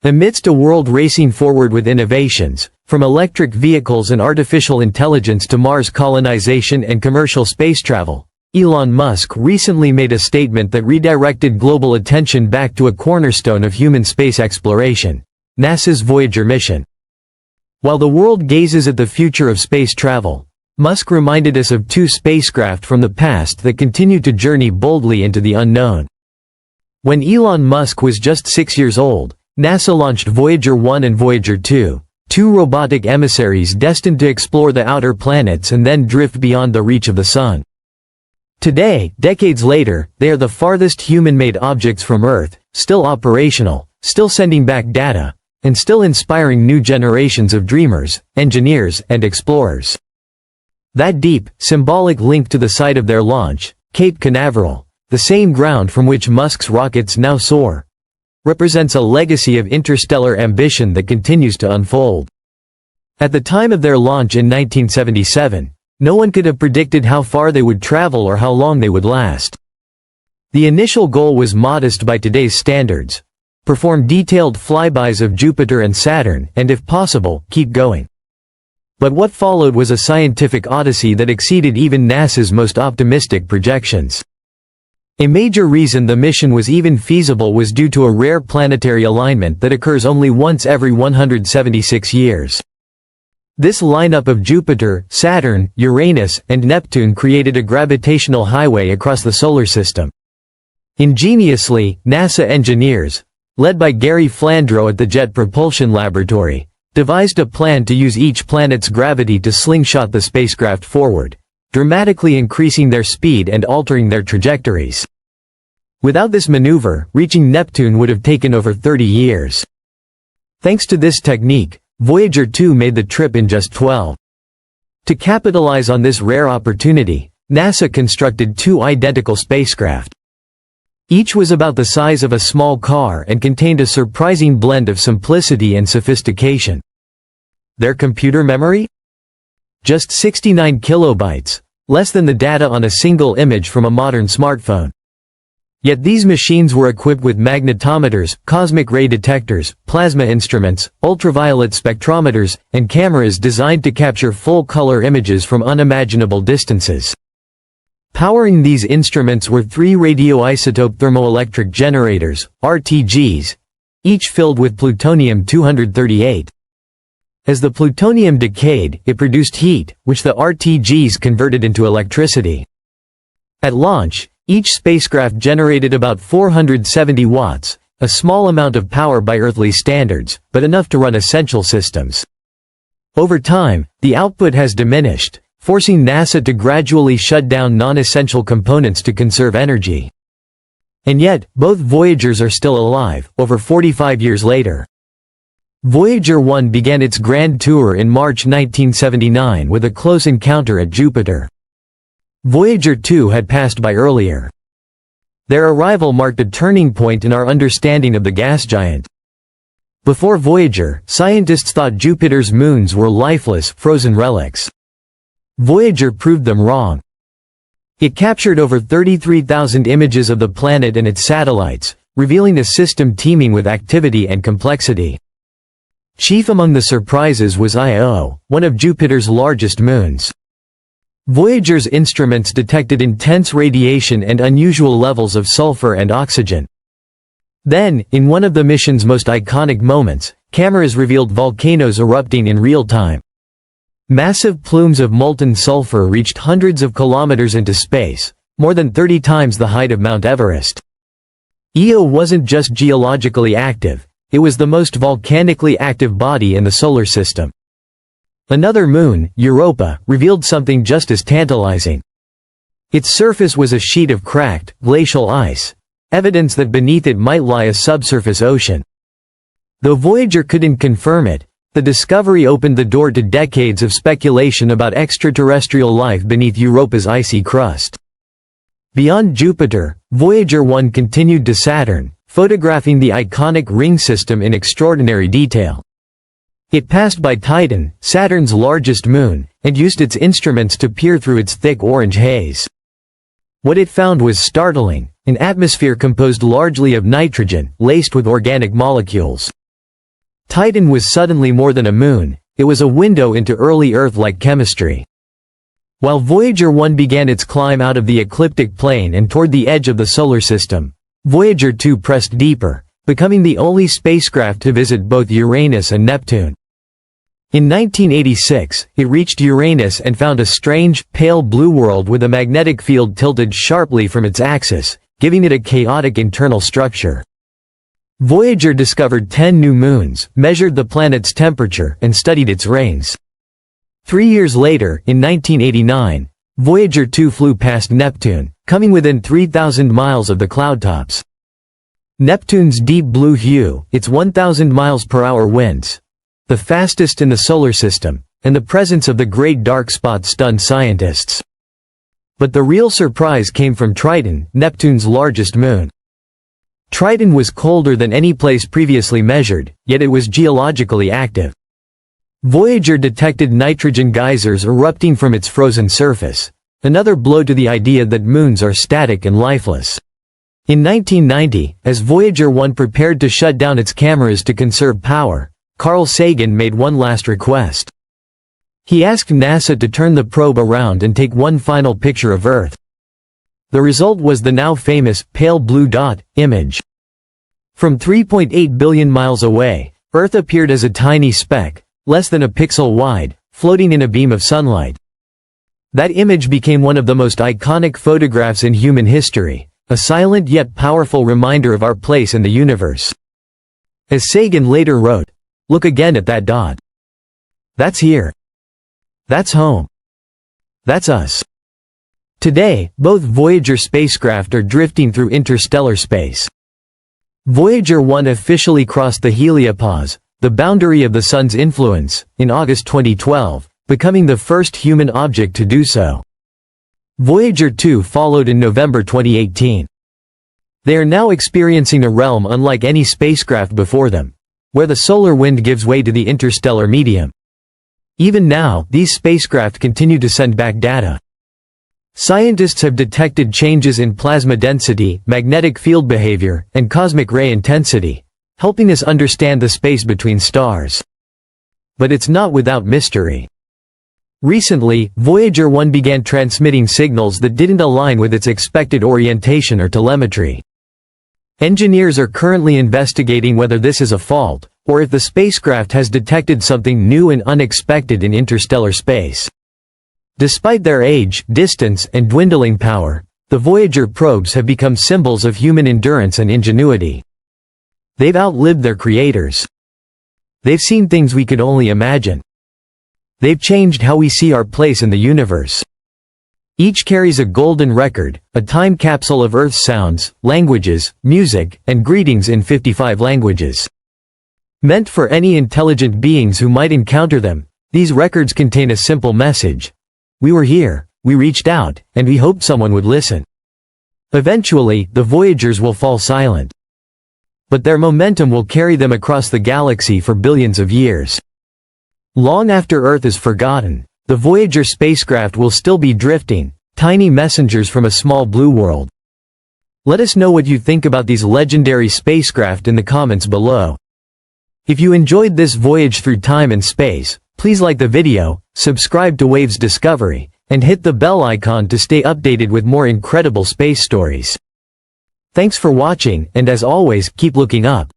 Amidst a world racing forward with innovations, from electric vehicles and artificial intelligence to Mars colonization and commercial space travel, Elon Musk recently made a statement that redirected global attention back to a cornerstone of human space exploration: NASA's Voyager mission. While the world gazes at the future of space travel, Musk reminded us of two spacecraft from the past that continue to journey boldly into the unknown. When Elon Musk was just 6 years old, NASA launched Voyager 1 and Voyager 2, two robotic emissaries destined to explore the outer planets and then drift beyond the reach of the Sun. Today, decades later, they are the farthest human-made objects from Earth, still operational, still sending back data, and still inspiring new generations of dreamers, engineers, and explorers. That deep, symbolic link to the site of their launch, Cape Canaveral, the same ground from which Musk's rockets now soar, represents a legacy of interstellar ambition that continues to unfold. At the time of their launch in 1977, no one could have predicted how far they would travel or how long they would last. The initial goal was modest by today's standards: perform detailed flybys of Jupiter and Saturn, and if possible, keep going. But what followed was a scientific odyssey that exceeded even NASA's most optimistic projections. A major reason the mission was even feasible was due to a rare planetary alignment that occurs only once every 176 years. This lineup of Jupiter, Saturn, Uranus, and Neptune created a gravitational highway across the solar system. Ingeniously, NASA engineers, led by Gary Flandreau at the Jet Propulsion Laboratory, devised a plan to use each planet's gravity to slingshot the spacecraft forward, dramatically increasing their speed and altering their trajectories. Without this maneuver, reaching Neptune would have taken over 30 years. Thanks to this technique, Voyager 2 made the trip in just 12. To capitalize on this rare opportunity, NASA constructed two identical spacecraft. Each was about the size of a small car and contained a surprising blend of simplicity and sophistication. Their computer memory? Just 69 kilobytes, less than the data on a single image from a modern smartphone. Yet these machines were equipped with magnetometers, cosmic ray detectors, plasma instruments, ultraviolet spectrometers, and cameras designed to capture full-color images from unimaginable distances. Powering these instruments were three radioisotope thermoelectric generators, RTGs, each filled with plutonium-238. As the plutonium decayed, it produced heat, which the RTGs converted into electricity. At launch, each spacecraft generated about 470 watts, a small amount of power by earthly standards, but enough to run essential systems. Over time, the output has diminished, forcing NASA to gradually shut down non-essential components to conserve energy. And yet, both Voyagers are still alive, over 45 years later. Voyager 1 began its grand tour in March 1979 with a close encounter at Jupiter. Voyager 2 had passed by earlier. Their arrival marked a turning point in our understanding of the gas giant. Before Voyager, scientists thought Jupiter's moons were lifeless, frozen relics. Voyager proved them wrong. It captured over 33,000 images of the planet and its satellites, revealing a system teeming with activity and complexity. Chief among the surprises was Io, one of Jupiter's largest moons. Voyager's instruments detected intense radiation and unusual levels of sulfur and oxygen. Then, in one of the mission's most iconic moments, cameras revealed volcanoes erupting in real time. Massive plumes of molten sulfur reached hundreds of kilometers into space, more than 30 times the height of Mount Everest. Io wasn't just geologically active, it was the most volcanically active body in the solar system. Another moon, Europa, revealed something just as tantalizing. Its surface was a sheet of cracked, glacial ice, evidence that beneath it might lie a subsurface ocean. Though Voyager couldn't confirm it, the discovery opened the door to decades of speculation about extraterrestrial life beneath Europa's icy crust. Beyond Jupiter, Voyager 1 continued to Saturn, photographing the iconic ring system in extraordinary detail. It passed by Titan, Saturn's largest moon, and used its instruments to peer through its thick orange haze. What it found was startling: an atmosphere composed largely of nitrogen, laced with organic molecules. Titan was suddenly more than a moon, it was a window into early Earth-like chemistry. While Voyager 1 began its climb out of the ecliptic plane and toward the edge of the solar system, Voyager 2 pressed deeper, becoming the only spacecraft to visit both Uranus and Neptune. In 1986, it reached Uranus and found a strange, pale blue world with a magnetic field tilted sharply from its axis, giving it a chaotic internal structure. Voyager discovered 10 new moons, measured the planet's temperature, and studied its rains. 3 years later, in 1989, Voyager 2 flew past Neptune, coming within 3,000 miles of the cloudtops. Neptune's deep blue hue, its 1,000 miles per hour winds, the fastest in the solar system, and the presence of the Great Dark Spot stunned scientists. But the real surprise came from Triton, Neptune's largest moon. Triton was colder than any place previously measured, yet it was geologically active. Voyager detected nitrogen geysers erupting from its frozen surface, another blow to the idea that moons are static and lifeless. In 1990, as Voyager 1 prepared to shut down its cameras to conserve power, Carl Sagan made one last request. He asked NASA to turn the probe around and take one final picture of Earth. The result was the now famous pale blue dot image. From 3.8 billion miles away, Earth appeared as a tiny speck, less than a pixel wide, floating in a beam of sunlight. That image became one of the most iconic photographs in human history, a silent yet powerful reminder of our place in the universe. As Sagan later wrote, "Look again at that dot. That's here. That's home. That's us." Today, both Voyager spacecraft are drifting through interstellar space. Voyager 1 officially crossed the heliopause, the boundary of the Sun's influence, in August 2012, becoming the first human object to do so. Voyager 2 followed in November 2018. They are now experiencing a realm unlike any spacecraft before them, where the solar wind gives way to the interstellar medium. Even now, these spacecraft continue to send back data. Scientists have detected changes in plasma density, magnetic field behavior, and cosmic ray intensity, helping us understand the space between stars. But it's not without mystery. Recently, Voyager 1 began transmitting signals that didn't align with its expected orientation or telemetry. Engineers are currently investigating whether this is a fault, or if the spacecraft has detected something new and unexpected in interstellar space. Despite their age, distance, and dwindling power, the Voyager probes have become symbols of human endurance and ingenuity. They've outlived their creators. They've seen things we could only imagine. They've changed how we see our place in the universe. Each carries a golden record, a time capsule of Earth's sounds, languages, music, and greetings in 55 languages. Meant for any intelligent beings who might encounter them, these records contain a simple message. We were here, we reached out, and we hoped someone would listen. Eventually, the Voyagers will fall silent. But their momentum will carry them across the galaxy for billions of years. Long after Earth is forgotten, the Voyager spacecraft will still be drifting, tiny messengers from a small blue world. Let us know what you think about these legendary spacecraft in the comments below. If you enjoyed this voyage through time and space, please like the video, subscribe to Waves Discovery, and hit the bell icon to stay updated with more incredible space stories. Thanks for watching, and as always, keep looking up.